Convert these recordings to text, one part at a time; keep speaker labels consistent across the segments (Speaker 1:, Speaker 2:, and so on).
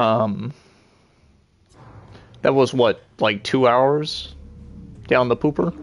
Speaker 1: Um, that was what, like 2 hours down the pooper?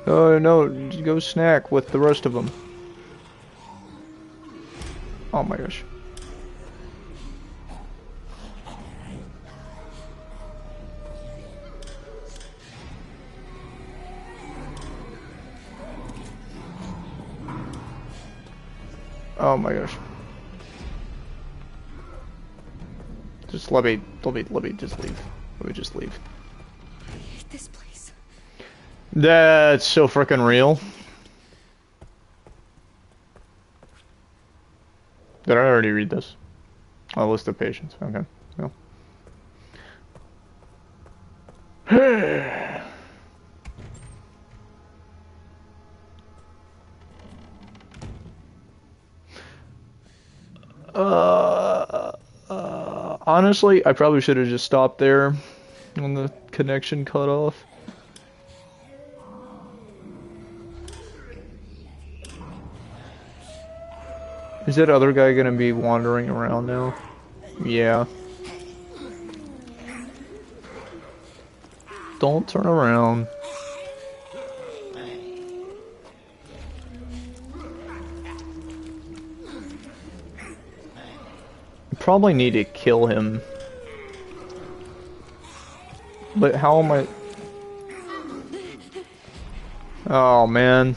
Speaker 1: Oh no, go snack with the rest of them. Oh my gosh. Oh my gosh. Just let me just leave. Let me just leave.
Speaker 2: I hate this place.
Speaker 1: That's so freaking real. Did I already read this? Oh, list of patients. Okay. No. Honestly, I probably should have just stopped there when the connection cut off. Is that other guy gonna be wandering around now? Yeah. Don't turn around. Probably need to kill him. But how am I... Oh, man.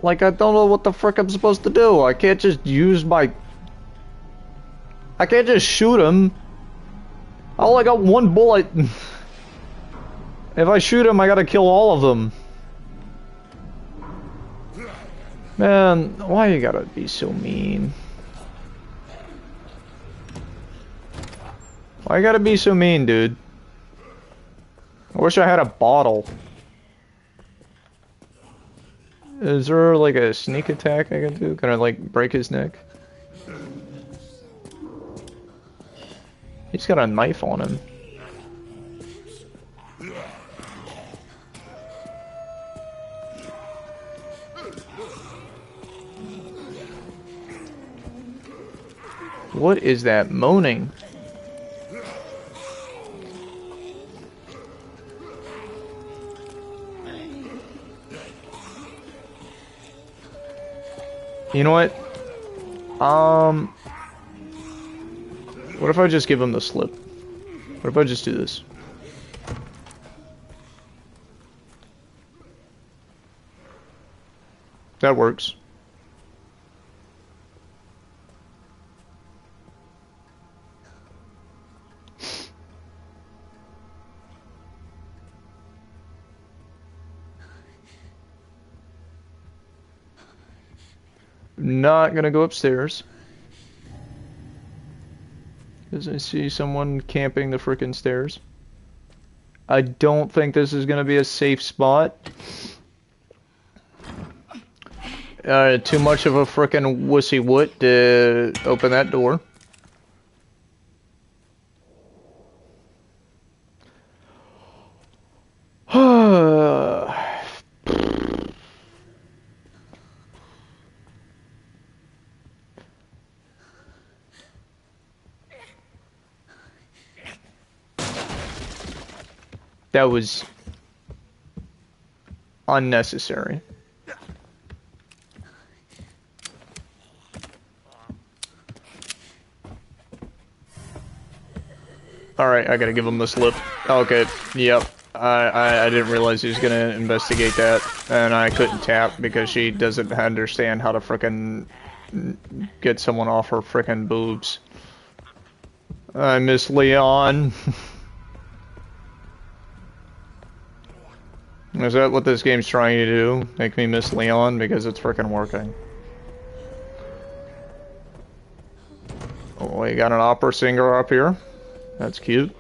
Speaker 1: Like, I don't know what the frick I'm supposed to do. I can't just use my... I can't just shoot him. I only got one bullet. If I shoot him, I gotta kill all of them. Man, why you gotta be so mean? Why you gotta be so mean, dude? I wish I had a bottle. Is there like a sneak attack I can do? Can I like break his neck? He's got a knife on him. What is that moaning? You know what? What if I just give him the slip? What if I just do this? That works. Not gonna go upstairs. Because I see someone camping the frickin' stairs. I don't think this is gonna be a safe spot. Too much of a frickin' wussy woot to open that door. That was unnecessary. Alright, I gotta give him the slip. Okay, yep. I didn't realize he was gonna investigate that, and I couldn't tap because she doesn't understand how to frickin' get someone off her frickin' boobs. I miss Leon. Is that what this game's trying to do? Make me miss Leon? Because it's frickin' working. Oh, we got an opera singer up here. That's cute.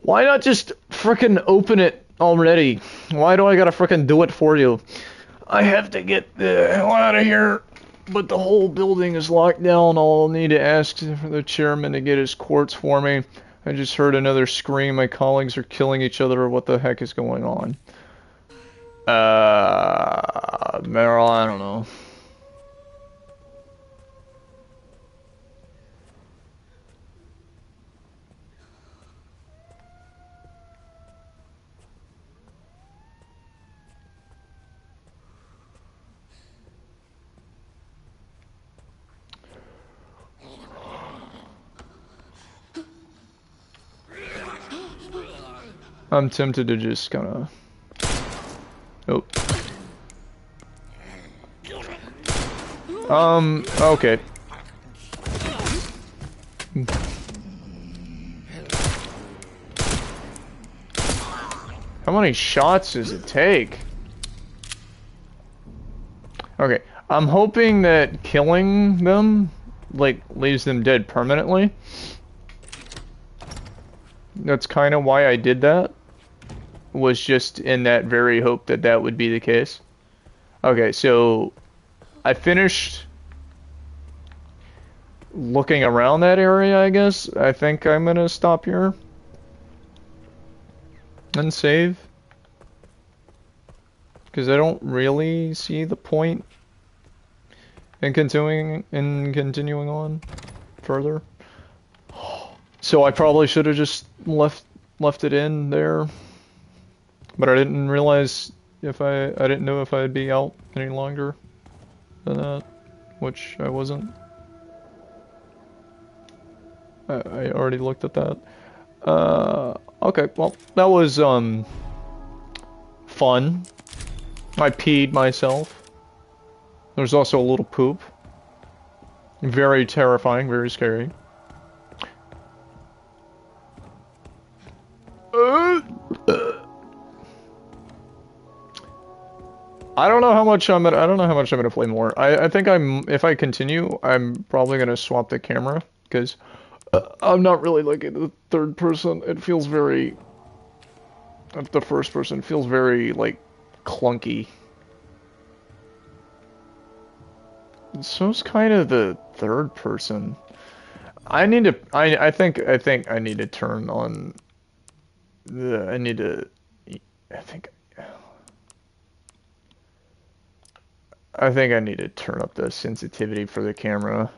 Speaker 1: Why not just frickin' open it already? Why do I gotta frickin' do it for you? I have to get the hell out of here. But the whole building is locked down. I'll need to ask the chairman to get his quartz for me. I just heard another scream. My colleagues are killing each other. What the heck is going on? Meryl, I don't know. I'm tempted to just kind of... Oh. Okay. How many shots does it take? Okay, I'm hoping that killing them, like, leaves them dead permanently. That's kind of why I did that. Was just in that very hope that that would be the case. Okay, so I finished looking around that area, I guess. I think I'm gonna stop here and save, because I don't really see the point in continuing on further. So I probably should have just left it in there. But I didn't realize if I didn't know if I'd be out any longer than that, which I wasn't. I already looked at that. Okay, well, that was, fun. I peed myself. There's also a little poop. Very terrifying, very scary. I don't know how much I'm gonna play more. I think if I continue, I'm probably gonna swap the camera, because I'm not really liking the third person. It feels very, the first person feels very, like, clunky. So's kind of the third person. I think I need to turn on the, I think I need to turn up the sensitivity for the camera,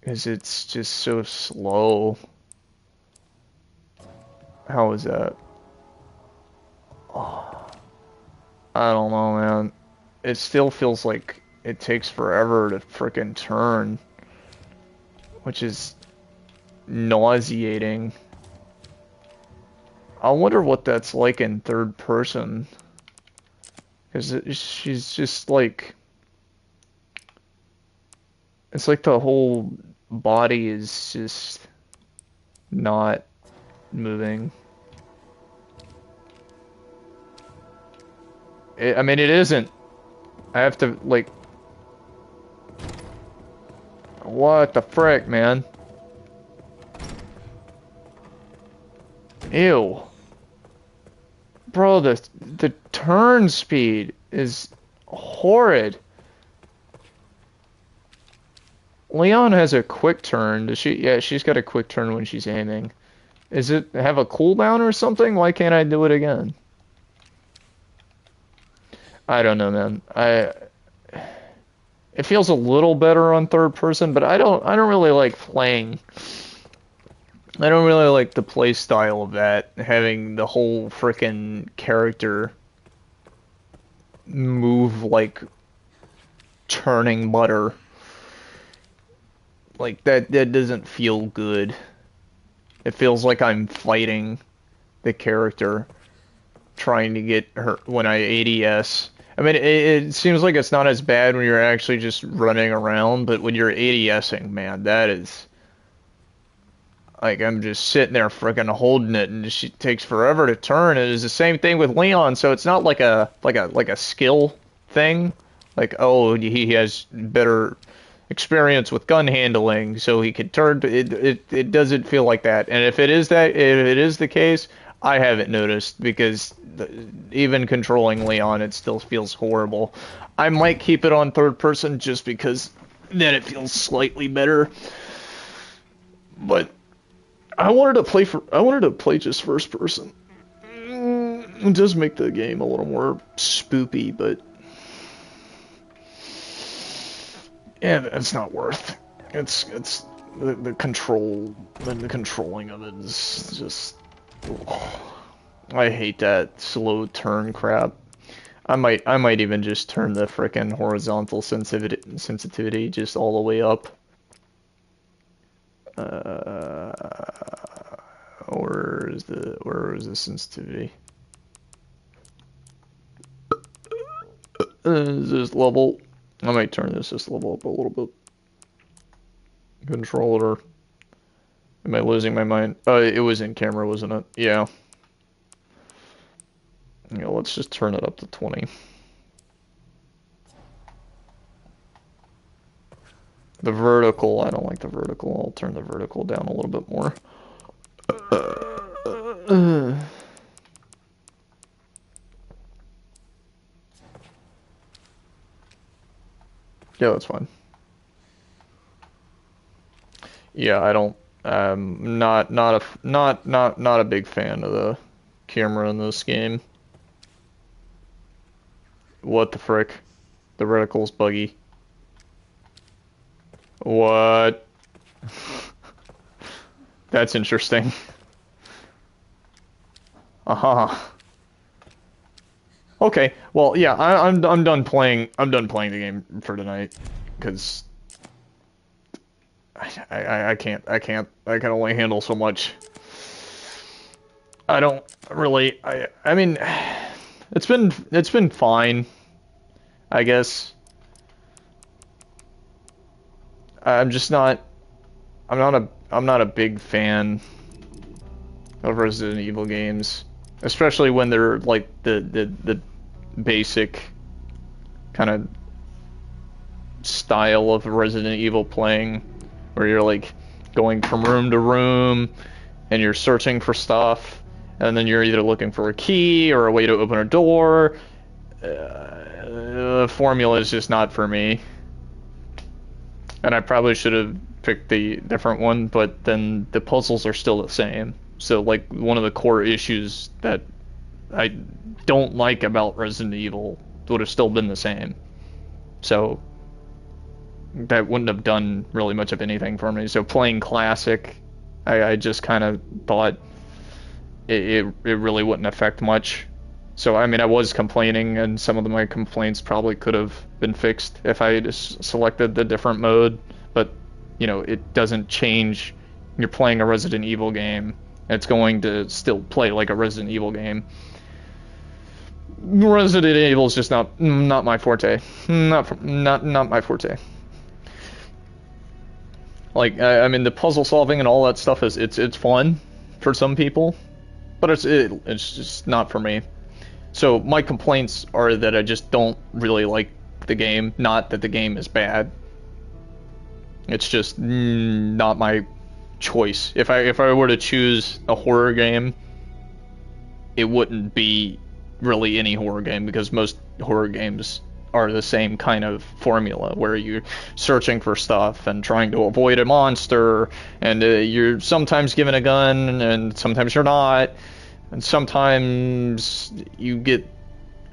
Speaker 1: because it's just so slow. How is that? Oh, I don't know, man. It still feels like it takes forever to frickin' turn, which is nauseating. I wonder what that's like in third person. Because she's just like... It's like the whole body is just not moving. I mean, it isn't. I have to, like... What the frick, man? Ew. Bro, the turn speed is horrid. Leon has a quick turn. Does she? Yeah, she's got a quick turn when she's aiming. Is it have a cooldown or something? Why can't I do it again? I don't know, man. It feels a little better on third person, but I don't really like playing. I don't really like the play style of that, having the whole frickin' character move like churning butter. Like that doesn't feel good. It feels like I'm fighting the character, trying to get her when I ADS. I mean, it seems like it's not as bad when you're actually just running around, but when you're ADSing, man, that is like I'm just sitting there freaking holding it, and it takes forever to turn. It is the same thing with Leon, so it's not like a skill thing. Like, oh, he has better experience with gun handling, so he could turn. It doesn't feel like that. And if it is the case, I haven't noticed because even controlling Leon, it still feels horrible. I might keep it on third person just because then it feels slightly better. But I wanted to play just first person. It does make the game a little more spoopy, but yeah, it's not worth. It's the control and the controlling of it is just. Oh, I hate that slow turn crap. I might even just turn the frickin' horizontal sensitivity just all the way up. Where is the sensitivity? Is this level? I might turn this level up a little bit. Controller. Am I losing my mind? It was in camera, wasn't it? Yeah. Yeah, let's just turn it up to 20. The vertical, I don't like the vertical. I'll turn the vertical down a little bit more. Yeah, that's fine. Yeah, I don't. Not a big fan of the camera in this game. What the frick? The reticle's buggy. What? That's interesting. Uh-huh. Okay, well, yeah, I'm done playing. I'm done playing the game for tonight, because I can't. I can only handle so much. I don't really. I mean, it's been fine, I guess. I'm just not. I'm not a big fan of Resident Evil games, especially when they're like the basic kind of style of Resident Evil playing, where you're like going from room to room and you're searching for stuff, and then you're either looking for a key or a way to open a door. The formula is just not for me, and I probably should have picked the different one, but then the puzzles are still the same. So like one of the core issues that I don't like about Resident Evil would have still been the same. So that wouldn't have done really much of anything for me. So playing classic, I just kind of thought it really wouldn't affect much. So I mean, I was complaining, and some of my complaints probably could have been fixed if I had just selected the different mode. But you know, it doesn't change. You're playing a Resident Evil game. It's going to still play like a Resident Evil game. Resident Evil is just not my forte. Not my forte. Like I mean, the puzzle solving and all that stuff it's fun for some people, but it's just not for me. So my complaints are that I just don't really like the game. Not that the game is bad. It's just not my choice. If I were to choose a horror game, it wouldn't be really any horror game, because most horror games are the same kind of formula, where you're searching for stuff and trying to avoid a monster, and you're sometimes given a gun and sometimes you're not, and sometimes you get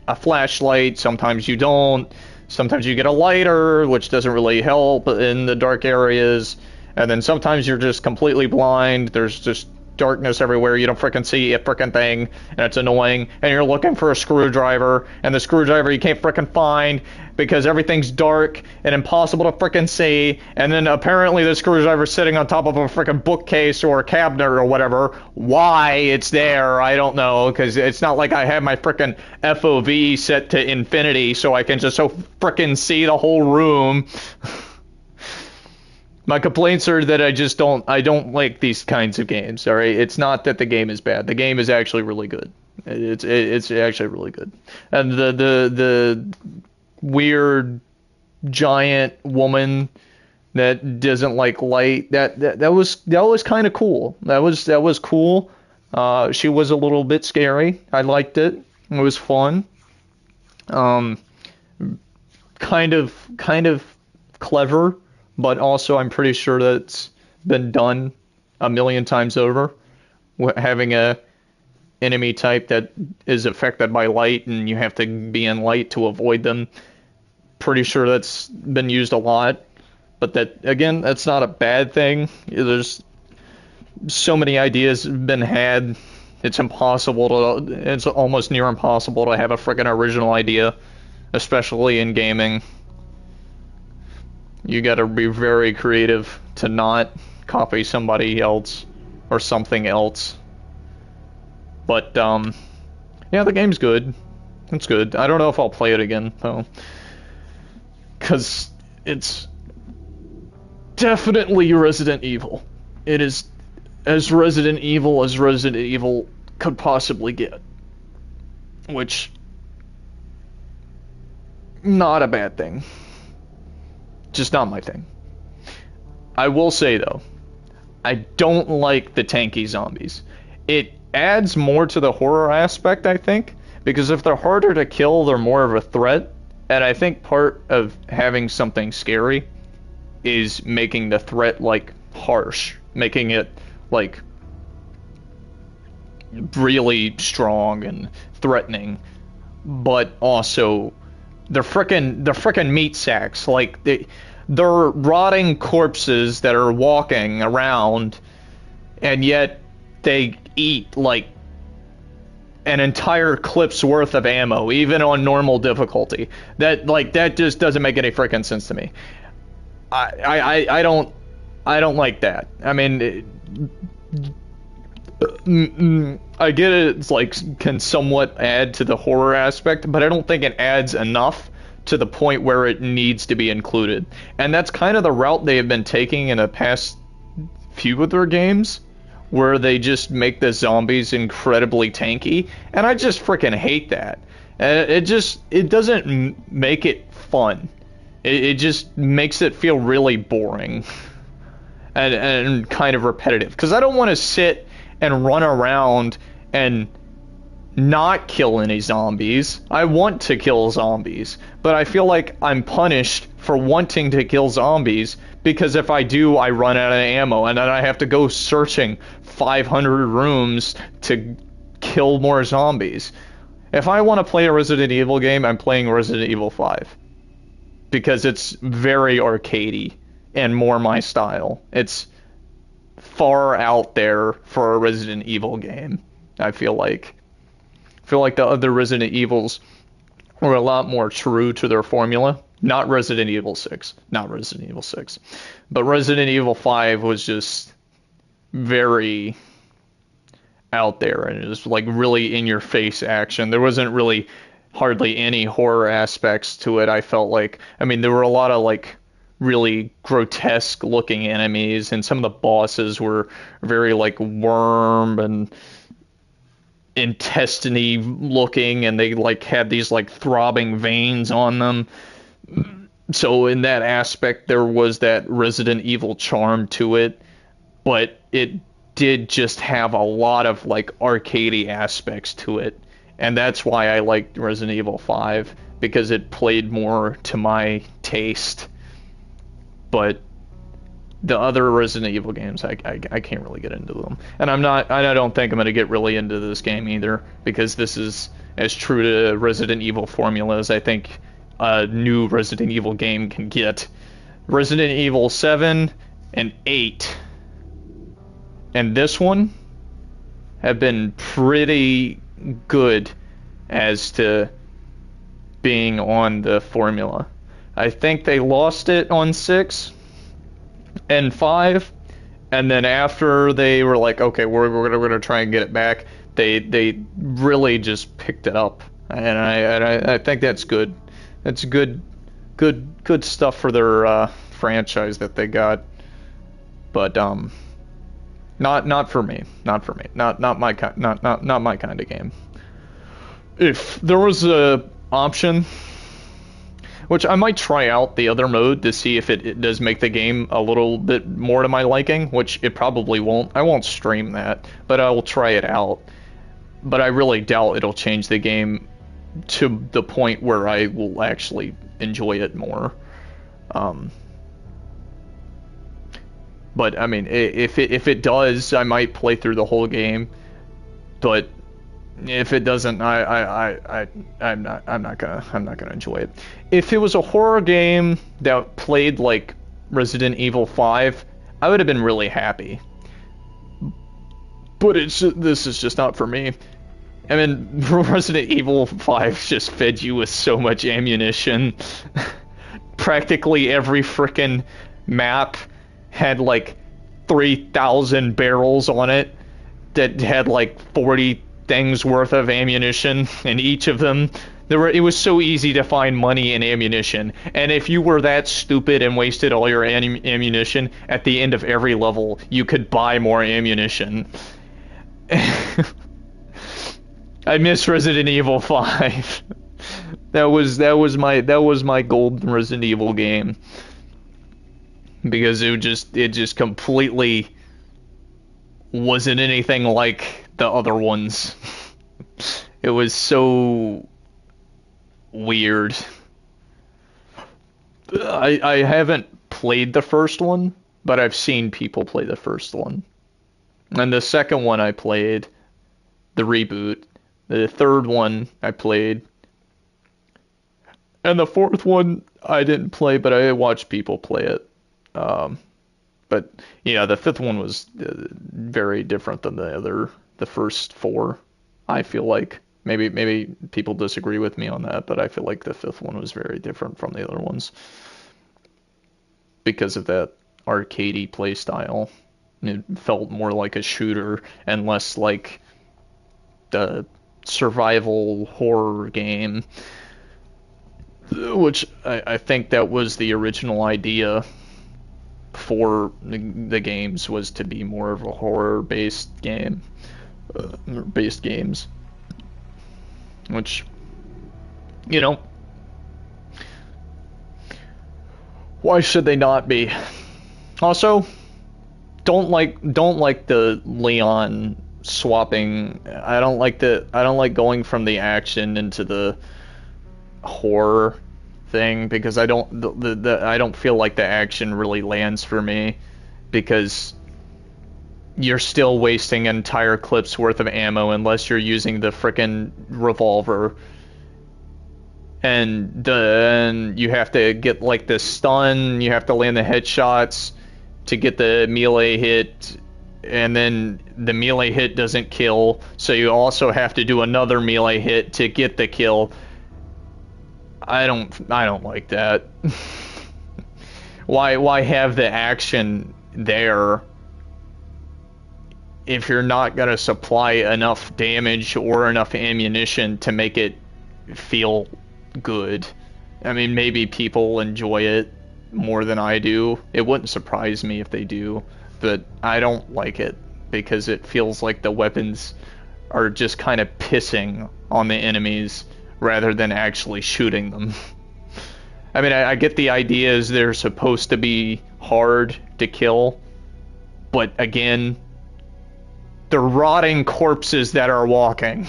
Speaker 1: a flashlight, sometimes you don't, sometimes you get a lighter, which doesn't really help in the dark areas, and then sometimes you're just completely blind. There's just darkness everywhere. You don't frickin' see a frickin' thing, and it's annoying. And you're looking for a screwdriver, and the screwdriver you can't frickin' find because everything's dark and impossible to frickin' see. And then apparently the screwdriver's sitting on top of a frickin' bookcase or a cabinet or whatever. Why it's there, I don't know, because it's not like I have my frickin' FOV set to infinity so I can just so frickin' see the whole room. My complaints are that I don't like these kinds of games, alright? It's not that the game is bad. The game is actually really good. It's actually really good. And the weird giant woman that doesn't like light, that was kind of cool. That was cool. She was a little bit scary. I liked it. It was fun. Kind of clever. But also, I'm pretty sure that's been done a million times over. Having a enemy type that is affected by light and you have to be in light to avoid them. Pretty sure that's been used a lot. But that, again, that's not a bad thing. There's so many ideas been had. It's almost near impossible to have a freaking original idea, especially in gaming. You gotta be very creative to not copy somebody else or something else. But, yeah, the game's good. It's good. I don't know if I'll play it again, though. Because it's definitely Resident Evil. It is as Resident Evil could possibly get. Which, not a bad thing. Just not my thing. I will say, though, I don't like the tanky zombies. It adds more to the horror aspect, I think, because if they're harder to kill, they're more of a threat. And I think part of having something scary is making the threat, like, harsh. Making it, like, really strong and threatening. But also, they're frickin' meat sacks. Like, they're rotting corpses that are walking around, and yet they eat, like, an entire clip's worth of ammo, even on normal difficulty. That just doesn't make any frickin' sense to me. I don't like that. I mean, I get it, it's like can somewhat add to the horror aspect, but I don't think it adds enough to the point where it needs to be included. And that's kind of the route they have been taking in the past few of their games, where they just make the zombies incredibly tanky, and I just freaking hate that. And it doesn't make it fun. It just makes it feel really boring and kind of repetitive, because I don't want to sit and run around and not kill any zombies. I want to kill zombies, but I feel like I'm punished for wanting to kill zombies, because if I do, I run out of ammo, and then I have to go searching 500 rooms to kill more zombies. If I want to play a Resident Evil game, I'm playing Resident Evil 5. Because it's very arcadey and more my style. It's far out there for a Resident Evil game, I feel like. I feel like the other Resident Evils were a lot more true to their formula. Not Resident Evil 6. Not Resident Evil 6. But Resident Evil 5 was just very out there, and it was like really in-your-face action. There wasn't really hardly any horror aspects to it, I felt like. I mean, there were a lot of like really grotesque looking enemies, and some of the bosses were very like worm and intestine-y looking, and they like had these like throbbing veins on them. So in that aspect, there was that Resident Evil charm to it, but it did just have a lot of like arcadey aspects to it. And that's why I liked Resident Evil 5, because it played more to my taste. But the other Resident Evil games, I can't really get into them. And I don't think I'm going to get really into this game either, because this is as true to Resident Evil formula as I think a new Resident Evil game can get. Resident Evil 7 and 8. And this one have been pretty good as to being on the formula. I think they lost it on 6 and 5, and then after they were like, okay, we're gonna try and get it back, they really just picked it up, and I think that's good. That's good stuff for their franchise that they got, but not for me, not for me, not my kind, not my kind of game. If there was a option, which I might try out the other mode to see if it does make the game a little bit more to my liking, which it probably won't. I won't stream that, but I will try it out. But I really doubt it'll change the game to the point where I will actually enjoy it more. But I mean, if it does, I might play through the whole game. But if it doesn't, I'm not gonna enjoy it. If it was a horror game that played like Resident Evil 5, I would have been really happy. But this is just not for me. I mean, Resident Evil 5 just fed you with so much ammunition. Practically every frickin' map had like 3,000 barrels on it that had like 40 things worth of ammunition in each of them. It was so easy to find money and ammunition, and if you were that stupid and wasted all your ammunition, at the end of every level you could buy more ammunition. I miss Resident Evil 5. That was my golden Resident Evil game, because it just completely wasn't anything like the other ones. It was so weird. I haven't played the first one, but I've seen people play the first one. And the second one I played, the reboot. The third one I played. And the fourth one I didn't play, but I watched people play it. But yeah, the fifth one was very different than the first 4. I feel like maybe people disagree with me on that, but I feel like the fifth one was very different from the other ones because of that arcadey play style. It felt more like a shooter and less like the survival horror game, which I think that was the original idea for the games, was to be more of a horror based game, based games, which, you know, why should they not be? Also, don't like the Leon swapping. I don't like going from the action into the horror thing, because I don't feel like the action really lands for me, because you're still wasting entire clips worth of ammo unless you're using the frickin' revolver, and then you have to get like the stun, you have to land the headshots to get the melee hit, and then the melee hit doesn't kill, so you also have to do another melee hit to get the kill. I don't like that. Why have the action there if you're not gonna supply enough damage or enough ammunition to make it feel good? I mean, maybe people enjoy it more than I do. It wouldn't surprise me if they do, but I don't like it because it feels like the weapons are just kind of pissing on the enemies rather than actually shooting them. I mean, I get the idea is they're supposed to be hard to kill, but again, they're rotting corpses that are walking.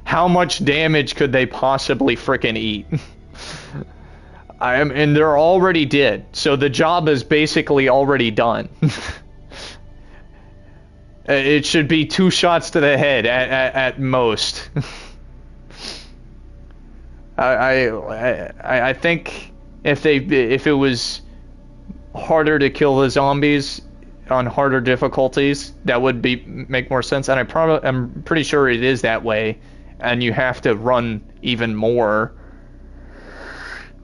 Speaker 1: How much damage could they possibly frickin' eat? And they're already dead, so the job is basically already done. It should be 2 shots to the head at most. I think if it was harder to kill the zombies, on harder difficulties, that would make more sense. And I'm pretty sure it is that way, and you have to run even more.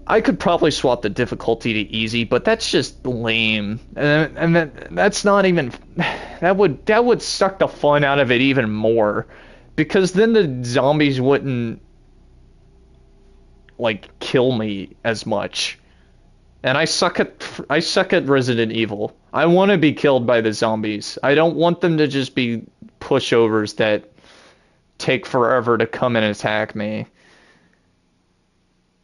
Speaker 1: I could probably swap the difficulty to easy, but that's just lame, and that's not even. That would suck the fun out of it even more, because then the zombies wouldn't like kill me as much. And I suck at Resident Evil. I want to be killed by the zombies. I don't want them to just be pushovers that take forever to come and attack me.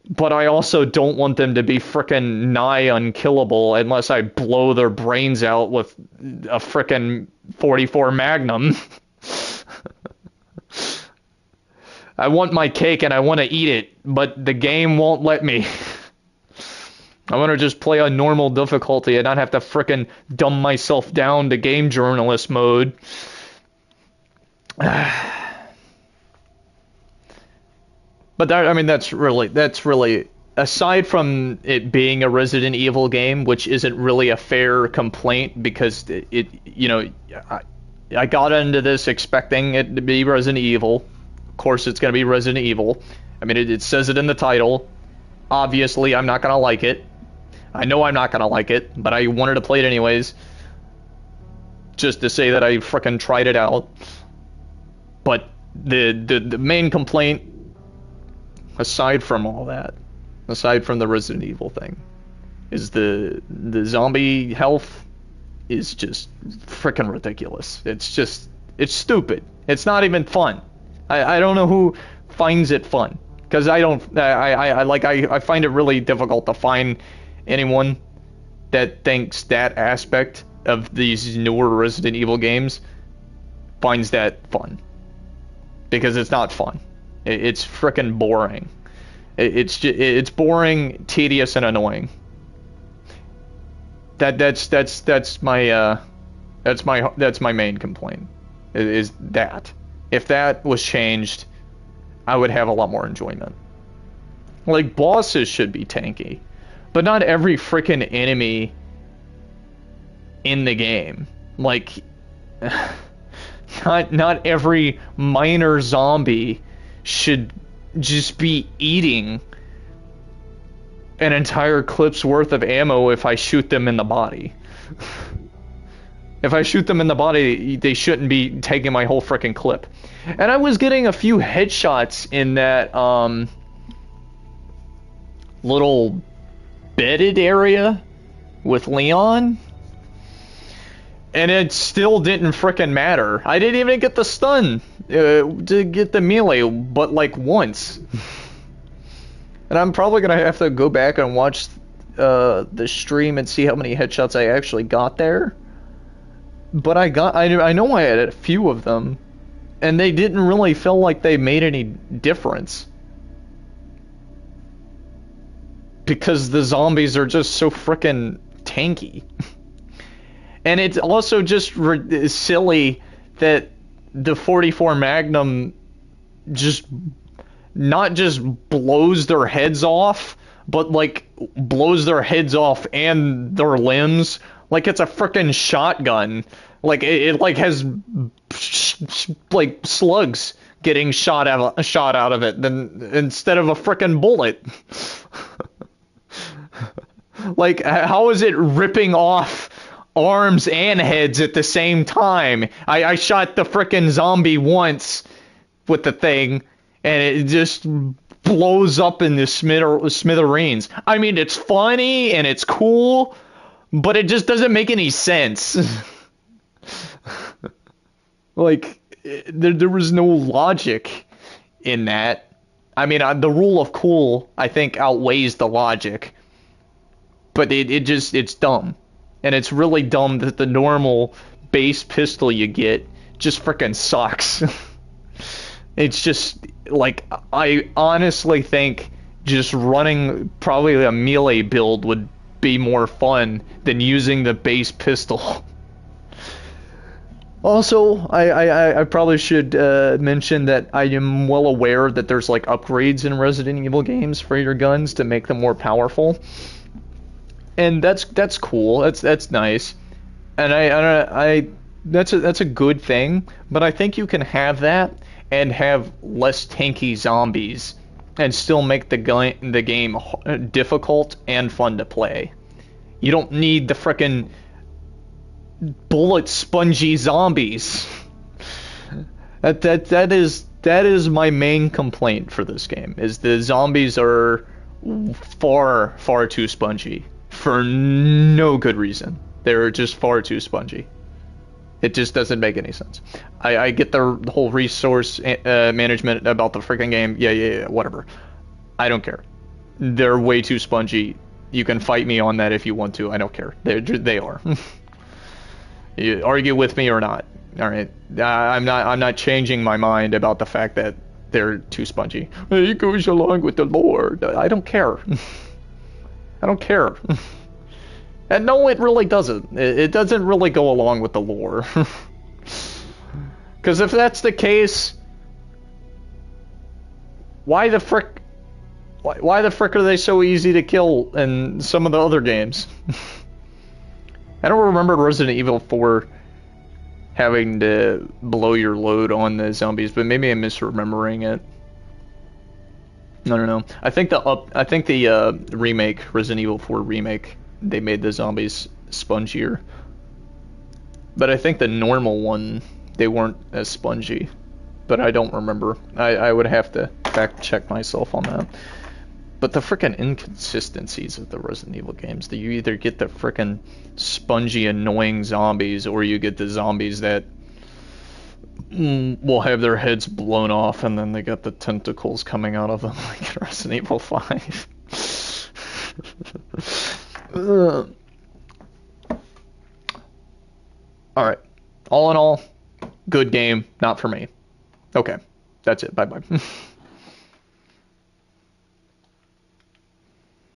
Speaker 1: But I also don't want them to be frickin' nigh unkillable unless I blow their brains out with a frickin' 44 Magnum. I want my cake and I want to eat it, but the game won't let me. I want to just play on normal difficulty and not have to frickin' dumb myself down to game journalist mode. But that's really, aside from it being a Resident Evil game, which isn't really a fair complaint because I got into this expecting it to be Resident Evil. Of course, it's going to be Resident Evil. I mean, it says it in the title. Obviously, I'm not going to like it. I know I'm not going to like it, but I wanted to play it anyways. Just to say that I frickin' tried it out. But the main complaint, aside from all that, aside from the Resident Evil thing, is the zombie health is just frickin' ridiculous. It's stupid. It's not even fun. I don't know who finds it fun, because I find it really difficult to find anyone that thinks that aspect of these newer Resident Evil games finds that fun, because it's not fun. It's frickin' boring. It's boring, tedious, and annoying. That's my main complaint. Is that if that was changed, I would have a lot more enjoyment. Like, bosses should be tanky, but not every frickin' enemy in the game. Like, not every minor zombie should just be eating an entire clip's worth of ammo if I shoot them in the body. If I shoot them in the body, they shouldn't be taking my whole frickin' clip. And I was getting a few headshots in that little bedded area with Leon, and it still didn't frickin' matter. I didn't even get the stun to get the melee, but like once. And I'm probably gonna have to go back and watch the stream and see how many headshots I actually got there. But I know I had a few of them, and they didn't really feel like they made any difference. Because the zombies are just so frickin' tanky. And it's also just silly that the 44 Magnum just not just blows their heads off, but like blows their heads off and their limbs like it's a frickin' shotgun. Like it like has like slugs getting shot out of it then instead of a frickin' bullet. Like, how is it ripping off arms and heads at the same time? I shot the frickin' zombie once with the thing, and it just blows up in the smithereens. I mean, it's funny and it's cool, but it just doesn't make any sense. Like, there was no logic in that. I mean, the rule of cool, I think, outweighs the logic. But it's dumb. And it's really dumb that the normal base pistol you get just frickin' sucks. It's just, like, I honestly think just running probably a melee build would be more fun than using the base pistol. Also, I probably should mention that I am well aware that there's, like, upgrades in Resident Evil games for your guns to make them more powerful. And that's cool. That's nice. And that's a good thing, but I think you can have that and have less tanky zombies and still make the game difficult and fun to play. You don't need the frickin' bullet spongy zombies. That is my main complaint for this game is the zombies are far too spongy for no good reason. They're just far too spongy. It just doesn't make any sense. I get the whole resource management about the freaking game. Yeah, whatever. I don't care. They're way too spongy. You can fight me on that if you want to. I don't care. They are. You argue with me or not. All right. I'm not changing my mind about the fact that they're too spongy. It goes along with the lore. I don't care. I don't care. And no, it really doesn't. It doesn't really go along with the lore. Because if that's the case, why the frick? Why the frick are they so easy to kill in some of the other games? I don't remember Resident Evil 4 having to blow your load on the zombies, but maybe I'm misremembering it. I don't know. I think the remake, Resident Evil 4 remake, they made the zombies spongier. But I think the normal one, they weren't as spongy. But I don't remember. I would have to fact check myself on that. But the frickin' inconsistencies of the Resident Evil games, that you either get the frickin' spongy, annoying zombies, or you get the zombies that will have their heads blown off and then they got the tentacles coming out of them, like in Resident Evil 5. Alright. All in all, good game, not for me. Okay, that's it. Bye-bye.